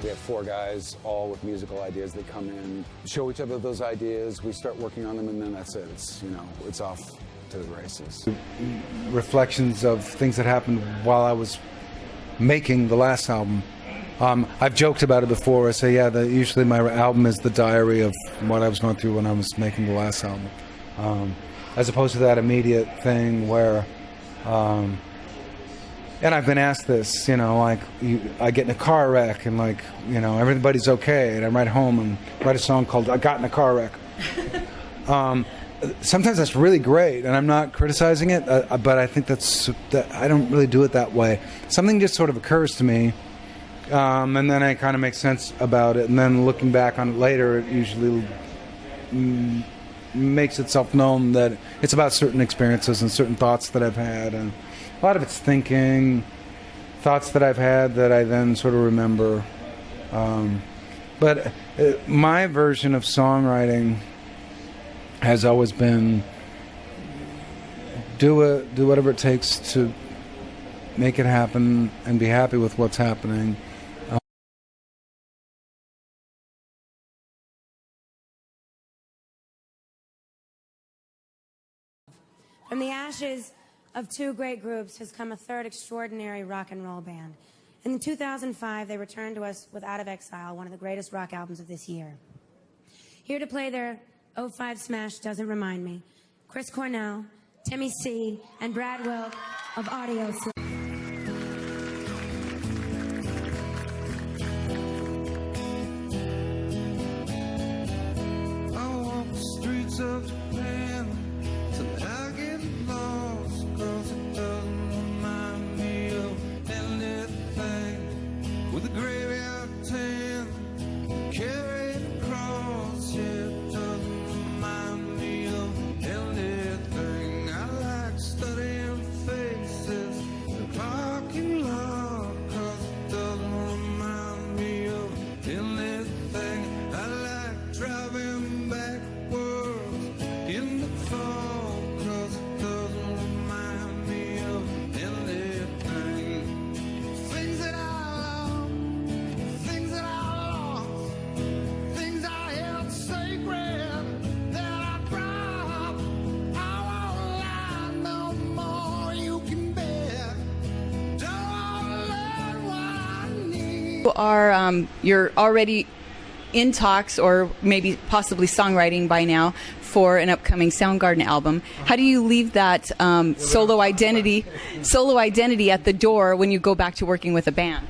We have 4 guys, all with musical ideas. They come in, show each other those ideas, we start working on them, and then that's it. It's, you know, it's off to the races. Reflections of things that happened while I was making the last album. I've joked about it before. I say, yeah, usually my album is the diary of what I was going through when I was making the last album. As opposed to that immediate thing where, and I've been asked this, you know, like, I get in a car wreck and, like, you know, everybody's okay, and I write home and write a song called I Got in a Car Wreck. Sometimes that's really great, and I'm not criticizing it, but I think that I don't really do it that way. Something just sort of occurs to me, and then I kind of make sense about it, and then looking back on it later, it usually makes itself known that it's about certain experiences and certain thoughts that I've had, and a lot of it's thinking, thoughts that I've had that I then sort of remember. But my version of songwriting has always been do whatever it takes to make it happen and be happy with what's happening. From the ashes of 2 great groups has come a 3rd extraordinary rock and roll band. In 2005, they returned to us with Out of Exile, one of the greatest rock albums of this year. Here to play their '05 smash Doesn't Remind Me, Chris Cornell, Timmy C, and Brad Wilk of Audio Slave. I walk the streets of Japan till I get lost, 'cause it doesn't remind me of anything. With a graveyard tan carried across, yeah, it doesn't remind me of anything. I like studying faces in the parking lot, 'cause it doesn't remind me of anything. I like driving backwards in the fall, 'cause it doesn't remind me of anything. Things that I love, things that I lost, things I held sacred that I dropped. I won't lie no more, you can bet. Don't learn what I need. You're already in talks, or maybe possibly songwriting by now, for an upcoming Soundgarden album. How do you leave that solo identity at the door when you go back to working with a band?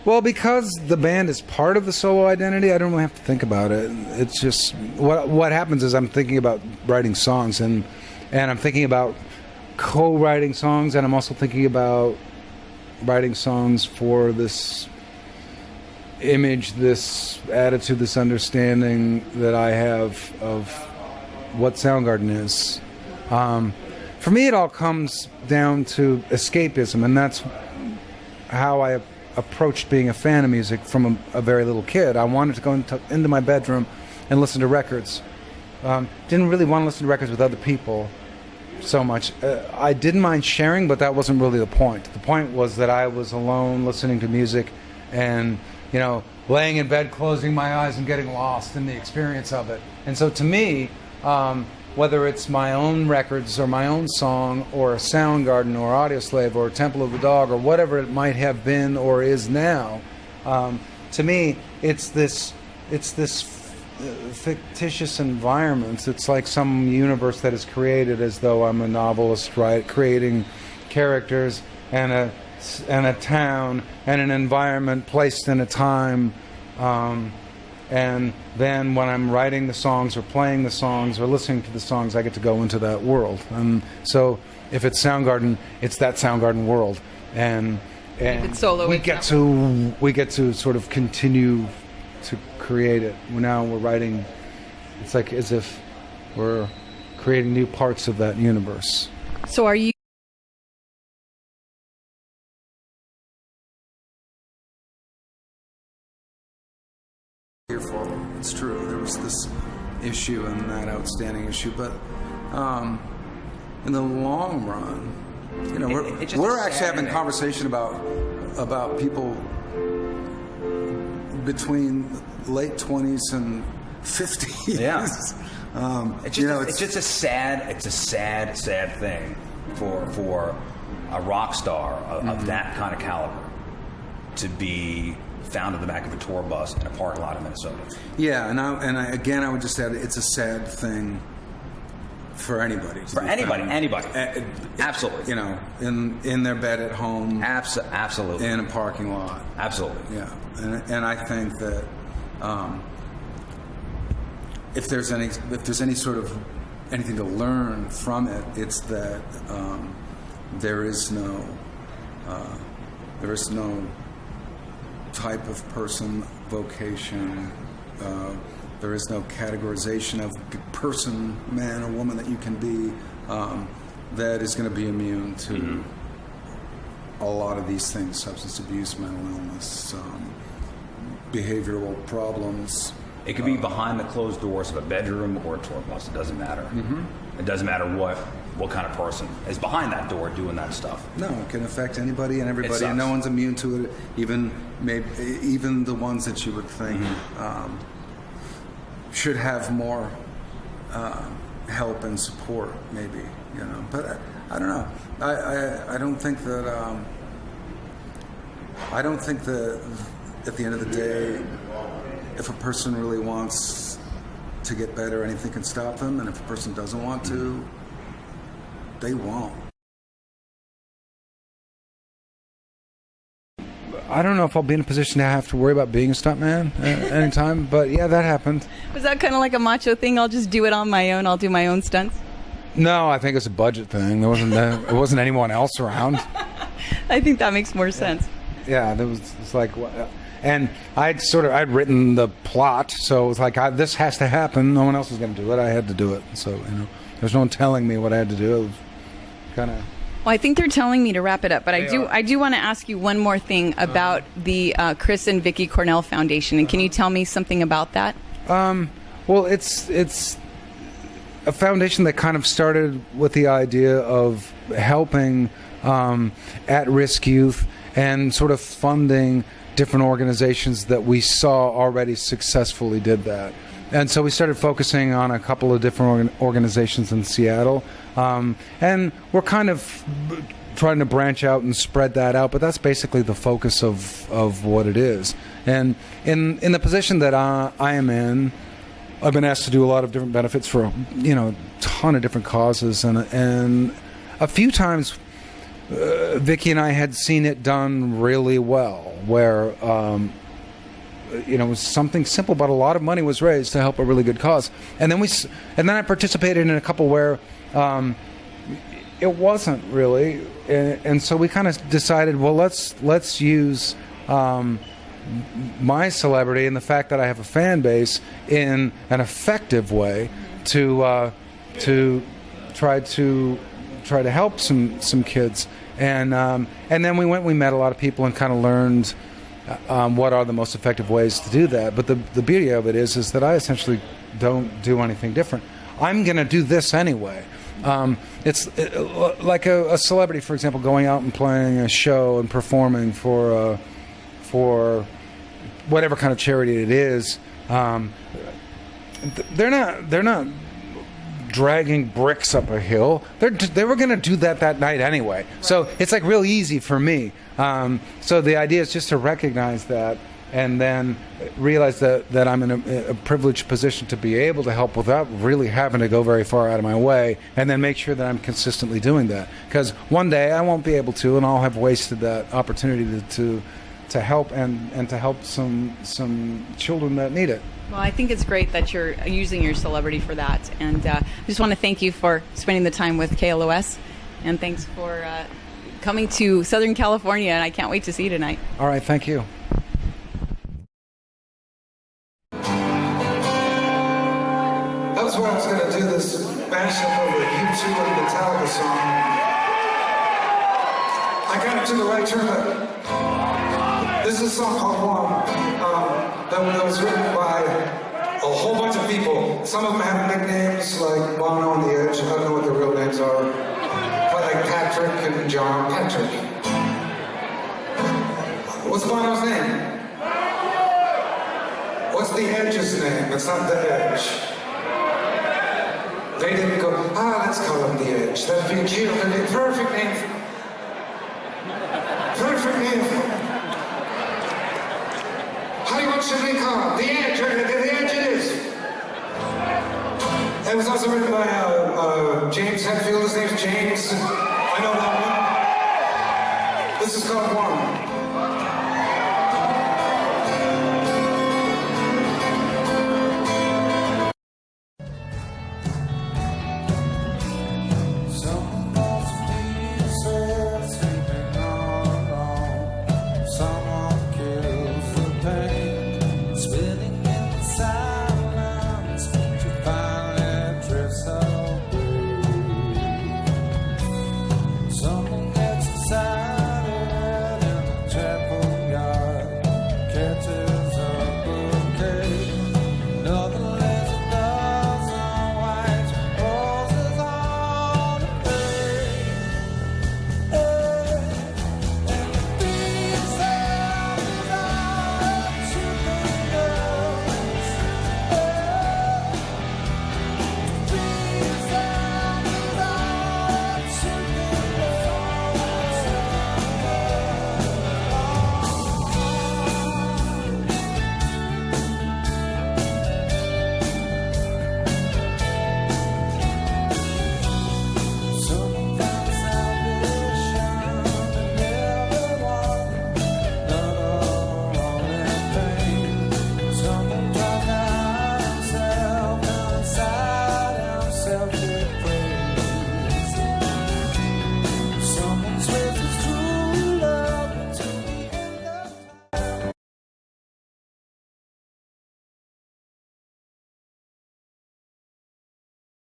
Well, because the band is part of the solo identity, I don't really have to think about it. It's just what happens is I'm thinking about writing songs, and I'm thinking about co-writing songs, and I'm also thinking about writing songs for this image, this attitude, this understanding that I have of what Soundgarden is. For me, it all comes down to escapism, and that's how I approached being a fan of music from a very little kid. I wanted to go into my bedroom and listen to records. Didn't really want to listen to records with other people so much. I didn't mind sharing, but that wasn't really the point. The point was that I was alone listening to music and, you know, laying in bed, closing my eyes and getting lost in the experience of it. And so to me, whether it's my own records or my own song or a Soundgarden or Audioslave or Temple of the Dog or whatever it might have been or is now, to me it's this fictitious environment. It's like some universe that is created as though I'm a novelist, right, creating characters and a town and an environment placed in a time, and then when I'm writing the songs or playing the songs or listening to the songs, I get to go into that world. And so if it's Soundgarden, it's that Soundgarden world, and it's solo, we get to sort of continue to create it. Now we're writing, it's like as if we're creating new parts of that universe. So are you Fearful. It's true. There was this issue and that outstanding issue, but in the long run, you know, we're actually having a conversation about people between late 20s and 50s. Yeah. It's just a sad thing for a rock star of that kind of caliber to be found in the back of a tour bus in a parking lot in Minnesota. Yeah, and I would just add, it's a sad thing for anybody. For anybody. Absolutely. You know, in their bed at home. Absolutely. In a parking lot. Absolutely. Yeah, and I think that if there's any sort of anything to learn from it, it's that there is no type of person, vocation. There is no categorization of person, man or woman that you can be that is going to be immune to a lot of these things: substance abuse, mental illness, behavioral problems. It could be behind the closed doors of a bedroom or a tour bus. It doesn't matter. It doesn't matter what kind of person is behind that door doing that stuff. No, it can affect anybody and everybody, and no one's immune to it. Even the ones that you would think should have more help and support, maybe, you know. But I don't know. I don't think that. I don't think that at the end of the day, if a person really wants to get better, anything can stop them. And if a person doesn't want to, they won't. I don't know if I'll be in a position to have to worry about being a stuntman anytime, but yeah, that happened. Was that kind of like a macho thing? I'll just do it on my own. I'll do my own stunts. No, I think it's a budget thing. There wasn't anyone else around. I think that makes more sense. Yeah, it's like, and I'd written the plot, so it was like, this has to happen. No one else is going to do it. I had to do it. So, you know, there's no one telling me what I had to do. It was kind of. Well, I think they're telling me to wrap it up, but I do want to ask you one more thing about the Chris and Vicki Cornell Foundation, and can you tell me something about that? Well, it's a foundation that kind of started with the idea of helping at-risk youth and sort of funding different organizations that we saw already successfully did that. And so we started focusing on a couple of different organizations in Seattle. And we're kind of trying to branch out and spread that out, but that's basically the focus of what it is. And in the position that I am in, I've been asked to do a lot of different benefits for, you know, a ton of different causes. And a few times, Vicki and I had seen it done really well, where you know, it was something simple, but a lot of money was raised to help a really good cause. And then I participated in a couple where it wasn't really, and so we kind of decided, well, let's use my celebrity and the fact that I have a fan base in an effective way to try to help some kids. And then we met a lot of people and kind of learned what are the most effective ways to do that. But the beauty of it is that I essentially don't do anything different. I'm going to do this anyway. It's like a celebrity, for example, going out and playing a show and performing for whatever kind of charity it is. They're not dragging bricks up a hill. They were going to do that night anyway. Right. So it's like real easy for me. So the idea is just to recognize that and then realize that I'm in a privileged position to be able to help without really having to go very far out of my way, and then make sure that I'm consistently doing that. Because one day I won't be able to, and I'll have wasted that opportunity to help and to help some children that need it. Well, I think it's great that you're using your celebrity for that. And I just want to thank you for spending the time with KLOS. And thanks for coming to Southern California. And I can't wait to see you tonight. All right. Thank you. That was where I was going to do this mashup of a U2 and Metallica song. I got it to the right turn, but this is a song called One. That was written by a whole bunch of people. Some of them have nicknames like Bono and the Edge. I don't know what their real names are. But like Patrick and John. Patrick. What's Bono's name? What's the Edge's name? It's not the Edge. They didn't go, let's call him the Edge. That'd be cute. That'd be a perfect name. Perfect name. Honey, what should we call him? The Edge. The Edge it is. It was also written by James Hetfield. His name's James. I know that one. This is called Warm.